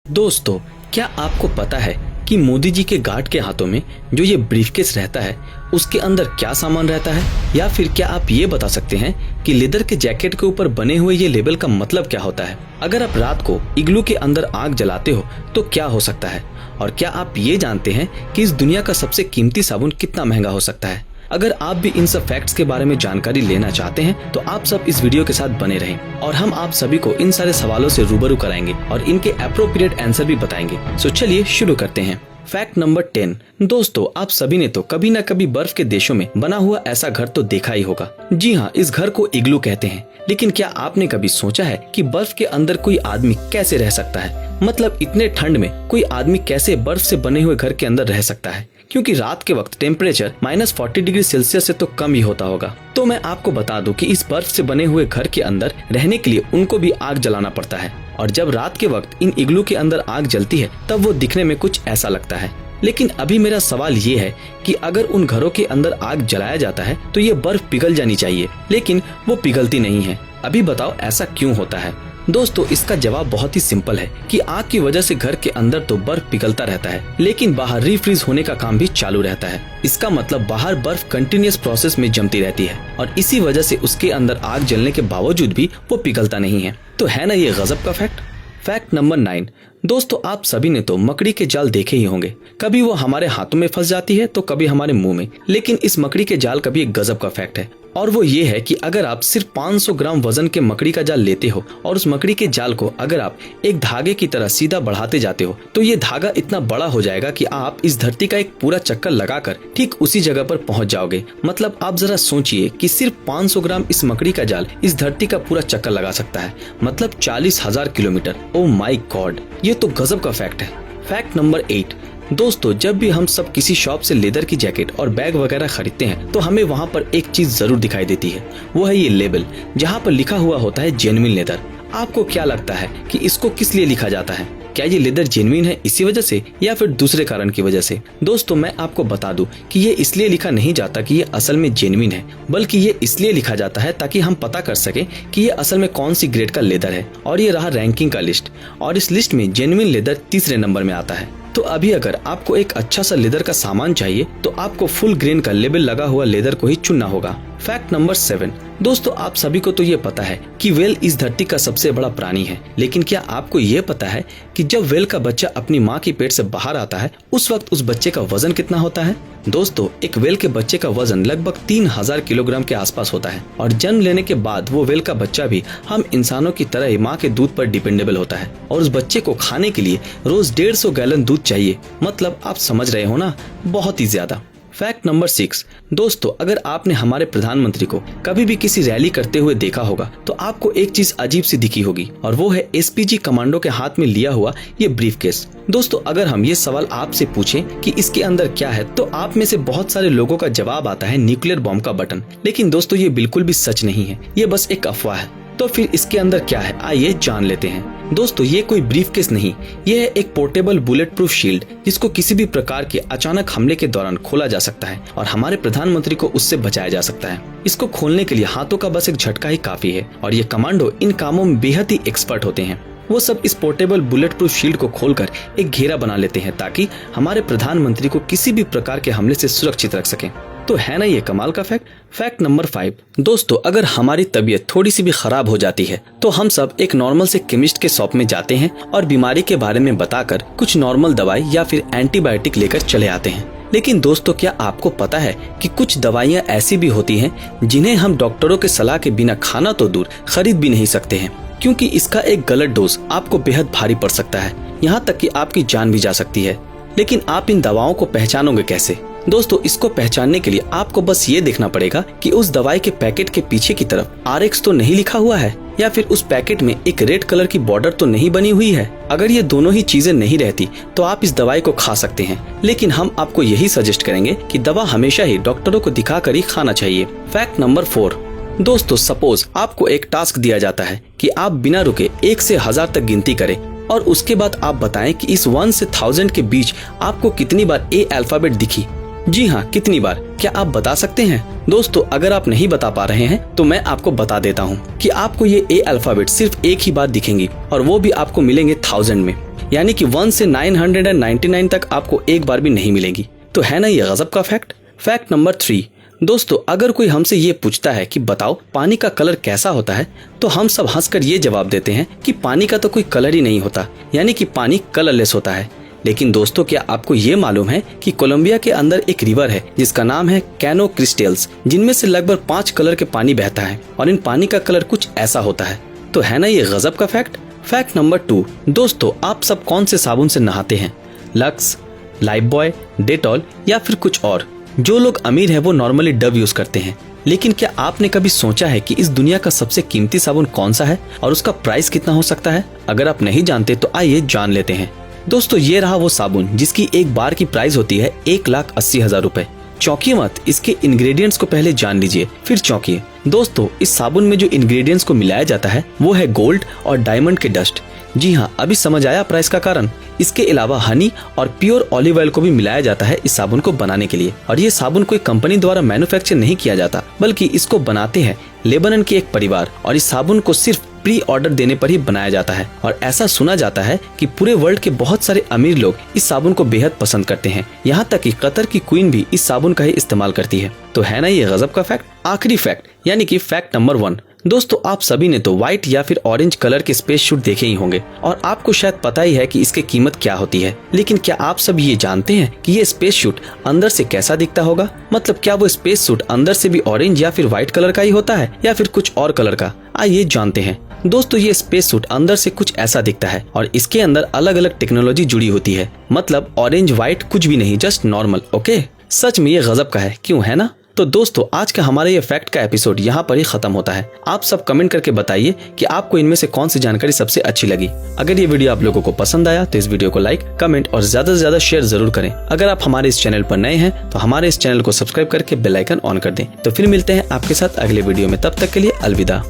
दोस्तों, क्या आपको पता है कि मोदी जी के गार्ड के हाथों में जो ये ब्रीफकेस रहता है उसके अंदर क्या सामान रहता है? या फिर क्या आप ये बता सकते हैं कि लेदर के जैकेट के ऊपर बने हुए ये लेबल का मतलब क्या होता है? अगर आप रात को इग्लू के अंदर आग जलाते हो तो क्या हो सकता है? और क्या आप ये जानते हैं कि इस दुनिया का सबसे कीमती साबुन कितना महंगा हो सकता है? अगर आप भी इन सब फैक्ट्स के बारे में जानकारी लेना चाहते हैं तो आप सब इस वीडियो के साथ बने रहें और हम आप सभी को इन सारे सवालों से रूबरू कराएंगे और इनके एप्रोप्रिएट आंसर भी बताएंगे। सो चलिए शुरू करते हैं। Fact number 10। दोस्तों, आप सभी ने तो कभी न कभी बर्फ के देशों में बना हुआ ऐसा घर तो देखा ही होगा। जी हाँ, इस घर को इग्लू कहते हैं। लेकिन क्या आपने कभी सोचा है कि बर्फ के अंदर कोई आदमी कैसे रह सकता है? मतलब इतने ठंड में कोई आदमी कैसे बर्फ से बने हुए घर के अंदर रह सकता है? क्योंकि रात के वक्त टेम्परेचर -40 डिग्री सेल्सियस से तो कम ही होता होगा। तो मैं आपको बता दूं कि इस बर्फ से बने हुए घर के अंदर रहने के लिए उनको भी आग जलाना पड़ता है। और जब रात के वक्त इन इग्लू के अंदर आग जलती है तब वो दिखने में कुछ ऐसा लगता है। लेकिन अभी मेरा सवाल ये है कि अगर उन घरों के अंदर आग जलाया जाता है तो ये बर्फ पिघल जानी चाहिए, लेकिन वो पिघलती नहीं है। अभी बताओ ऐसा क्यों होता है? दोस्तों, इसका जवाब बहुत ही सिंपल है कि आग की वजह से घर के अंदर तो बर्फ पिघलता रहता है, लेकिन बाहर रीफ्रीज होने का काम भी चालू रहता है। इसका मतलब बाहर बर्फ कंटिन्यूअस प्रोसेस में जमती रहती है और इसी वजह से उसके अंदर आग जलने के बावजूद भी वो पिघलता नहीं है। तो है ना ये गजब का फैक्ट। Fact number 9। दोस्तों, आप सभी ने तो मकड़ी के जाल देखे ही होंगे। कभी वो हमारे हाथों में फंस जाती है तो कभी हमारे मुंह में। लेकिन इस मकड़ी के जाल का भी एक गजब का फैक्ट है और वो ये है कि अगर आप सिर्फ 500 ग्राम वजन के मकड़ी का जाल लेते हो और उस मकड़ी के जाल को अगर आप एक धागे की तरह सीधा बढ़ाते जाते हो तो ये धागा इतना बड़ा हो जाएगा कि आप इस धरती का एक पूरा चक्कर लगाकर ठीक उसी जगह पर पहुंच जाओगे। मतलब आप जरा सोचिए कि सिर्फ 500 ग्राम इस मकड़ी का जाल इस धरती का पूरा चक्कर लगा सकता है, मतलब 40,000 किलोमीटर। ओ माई गॉड, ये तो गजब का फैक्ट है। Fact number 8। दोस्तों, जब भी हम सब किसी शॉप से लेदर की जैकेट और बैग वगैरह खरीदते हैं तो हमें वहाँ पर एक चीज जरूर दिखाई देती है, वो है ये लेबल जहाँ पर लिखा हुआ होता है जेन्युइन लेदर। आपको क्या लगता है कि इसको किस लिए लिखा जाता है? क्या ये लेदर जेन्युइन है इसी वजह से या फिर दूसरे कारण की वजह से? दोस्तों, मैं आपको बता दूं कि ये इसलिए लिखा नहीं जाता कि ये असल में जेन्युइन है, बल्कि ये इसलिए लिखा जाता है ताकि हम पता कर सके कि ये असल में कौन सी ग्रेड का लेदर है। और ये रहा रैंकिंग का लिस्ट, और इस लिस्ट में जेन्युइन लेदर तीसरे नंबर में आता है। तो अभी अगर आपको एक अच्छा सा लेदर का सामान चाहिए तो आपको फुल ग्रेन का लेबल लगा हुआ लेदर को ही चुनना होगा। Fact number 7। दोस्तों, आप सभी को तो ये पता है कि वेल इस धरती का सबसे बड़ा प्राणी है, लेकिन क्या आपको ये पता है कि जब वेल का बच्चा अपनी माँ के पेट से बाहर आता है उस वक्त उस बच्चे का वजन कितना होता है? दोस्तों, एक वेल के बच्चे का वजन लगभग 3000 किलोग्राम के आसपास होता है और जन्म लेने के बाद वो वेल का बच्चा भी हम इंसानों की तरह ही माँ के दूध पर डिपेंडेबल होता है और उस बच्चे को खाने के लिए रोज 150 गैलन दूध चाहिए। मतलब आप समझ रहे हो ना, बहुत ही ज्यादा। Fact number 6। दोस्तों, अगर आपने हमारे प्रधानमंत्री को कभी भी किसी रैली करते हुए देखा होगा तो आपको एक चीज अजीब सी दिखी होगी और वो है एसपीजी कमांडो के हाथ में लिया हुआ ये ब्रीफकेस। दोस्तों, अगर हम ये सवाल आपसे पूछें कि इसके अंदर क्या है तो आप में से बहुत सारे लोगों का जवाब आता है न्यूक्लियर बॉम्ब का बटन। लेकिन दोस्तों, ये बिल्कुल भी सच नहीं है, ये बस एक अफवाह है। तो फिर इसके अंदर क्या है, आइए जान लेते हैं। दोस्तों, ये कोई ब्रीफकेस नहीं, ये है एक पोर्टेबल बुलेट प्रूफ शील्ड जिसको किसी भी प्रकार के अचानक हमले के दौरान खोला जा सकता है और हमारे प्रधानमंत्री को उससे बचाया जा सकता है। इसको खोलने के लिए हाथों का बस एक झटका ही काफी है और ये कमांडो इन कामों में बेहद ही एक्सपर्ट होते हैं। वो सब इस पोर्टेबल बुलेट प्रूफ शील्ड को खोलकर एक घेरा बना लेते हैं ताकि हमारे प्रधानमंत्री को किसी भी प्रकार के हमले से सुरक्षित रख सकें। तो है ना ये कमाल का फैक्ट। Fact number 5। दोस्तों, अगर हमारी तबीयत थोड़ी सी भी खराब हो जाती है तो हम सब एक नॉर्मल से केमिस्ट के शॉप में जाते हैं और बीमारी के बारे में बताकर कुछ नॉर्मल दवाई या फिर एंटीबायोटिक लेकर चले आते हैं। लेकिन दोस्तों, क्या आपको पता है कि कुछ दवाइयाँ ऐसी भी होती हैं जिन्हें हम डॉक्टरों के सलाह के बिना खाना तो दूर खरीद भी नहीं सकते हैं, क्योंकि इसका एक गलत डोज आपको बेहद भारी पड़ सकता है, यहाँ तक कि आपकी जान भी जा सकती है। लेकिन आप इन दवाओं को पहचानोगे कैसे? दोस्तों, इसको पहचानने के लिए आपको बस ये देखना पड़ेगा कि उस दवाई के पैकेट के पीछे की तरफ RX तो नहीं लिखा हुआ है या फिर उस पैकेट में एक रेड कलर की बॉर्डर तो नहीं बनी हुई है। अगर ये दोनों ही चीजें नहीं रहती तो आप इस दवाई को खा सकते हैं, लेकिन हम आपको यही सजेस्ट करेंगे कि दवा हमेशा ही डॉक्टरों को दिखाकर ही खाना चाहिए। Fact number 4। दोस्तों, सपोज आपको एक टास्क दिया जाता है कि आप बिना रुके 1 से 1000 तक गिनती करें और उसके बाद आप बताएं कि इस 1 से 1000 के बीच आपको कितनी बार A अल्फाबेट दिखी। जी हाँ, कितनी बार? क्या आप बता सकते हैं? दोस्तों, अगर आप नहीं बता पा रहे हैं तो मैं आपको बता देता हूँ कि आपको ये ए अल्फाबेट सिर्फ एक ही बार दिखेंगी और वो भी आपको मिलेंगे 1000 में, यानी कि 1 से 999 तक आपको एक बार भी नहीं मिलेगी। तो है ना ये गजब का फैक्ट। फैक्ट नंबर 3, दोस्तों, अगर कोई हमसे ये पूछता है कि बताओ पानी का कलर कैसा होता है, तो हम सब हंसकर ये जवाब देते हैं कि पानी का तो कोई कलर ही नहीं होता, यानी कि पानी कलरलेस होता है। लेकिन दोस्तों, क्या आपको ये मालूम है कि कोलंबिया के अंदर एक रिवर है जिसका नाम है कैनो क्रिस्टल्स, जिनमें से लगभग 5 कलर के पानी बहता है और इन पानी का कलर कुछ ऐसा होता है। तो है ना ये गजब का फैक्ट। फैक्ट नंबर 2, दोस्तों, आप सब कौन से साबुन से नहाते हैं? लक्स, लाइफबॉय, डेटॉल या फिर कुछ और? जो लोग अमीर हैं वो नॉर्मली डव यूज करते हैं, लेकिन क्या आपने कभी सोचा है कि इस दुनिया का सबसे कीमती साबुन कौन सा है और उसका प्राइस कितना हो सकता है? अगर आप नहीं जानते तो आइए जान लेते हैं। दोस्तों, ये रहा वो साबुन जिसकी एक बार की प्राइस होती है 1,80,000 रुपए। चौंकिए मत, इसके इंग्रेडिएंट्स को पहले जान लीजिए फिर चौंकिए। दोस्तों, इस साबुन में जो इंग्रेडिएंट्स को मिलाया जाता है वो है गोल्ड और डायमंड के डस्ट। जी हाँ, अभी समझ आया प्राइस का कारण। इसके अलावा हनी और प्योर ऑलिव ऑयल को भी मिलाया जाता है इस साबुन को बनाने के लिए। और ये साबुन कोई कंपनी द्वारा मैन्युफैक्चर नहीं किया जाता, बल्कि इसको बनाते हैं लेबनान के एक परिवार, और इस साबुन को सिर्फ प्री ऑर्डर देने पर ही बनाया जाता है। और ऐसा सुना जाता है कि पूरे वर्ल्ड के बहुत सारे अमीर लोग इस साबुन को बेहद पसंद करते हैं, यहाँ तक कि कतर की क्वीन भी इस साबुन का ही इस्तेमाल करती है। तो है ना ये गजब का फैक्ट। आखिरी फैक्ट यानी कि फैक्ट नंबर 1, दोस्तों, आप सभी ने तो व्हाइट या फिर ऑरेंज कलर के स्पेस सूट देखे ही होंगे और आपको शायद पता ही है कि इसकी कीमत क्या होती है। लेकिन क्या आप सब ये जानते हैं कि ये स्पेस सूट अंदर से कैसा दिखता होगा? मतलब क्या वो स्पेस सूट अंदर से भी ऑरेंज या फिर व्हाइट कलर का ही होता है या फिर कुछ और कलर का? आइए जानते हैं। दोस्तों, ये स्पेस सूट अंदर से कुछ ऐसा दिखता है और इसके अंदर अलग अलग टेक्नोलॉजी जुड़ी होती है। मतलब ऑरेंज व्हाइट कुछ भी नहीं, जस्ट नॉर्मल। ओके, सच में ये गजब का है, क्यों है ना? तो दोस्तों, आज का हमारा ये फैक्ट का एपिसोड यहाँ पर ही खत्म होता है। आप सब कमेंट करके बताइए कि आपको इनमें से कौन सी जानकारी सबसे अच्छी लगी। अगर ये वीडियो आप लोगों को पसंद आया तो इस वीडियो को लाइक, कमेंट और ज्यादा से ज्यादा शेयर जरूर करें। अगर आप हमारे इस चैनल पर नए हैं तो हमारे इस चैनल को सब्सक्राइब करके बेल आइकन ऑन कर दें। तो फिर मिलते हैं आपके साथ अगले वीडियो में, तब तक के लिए अलविदा।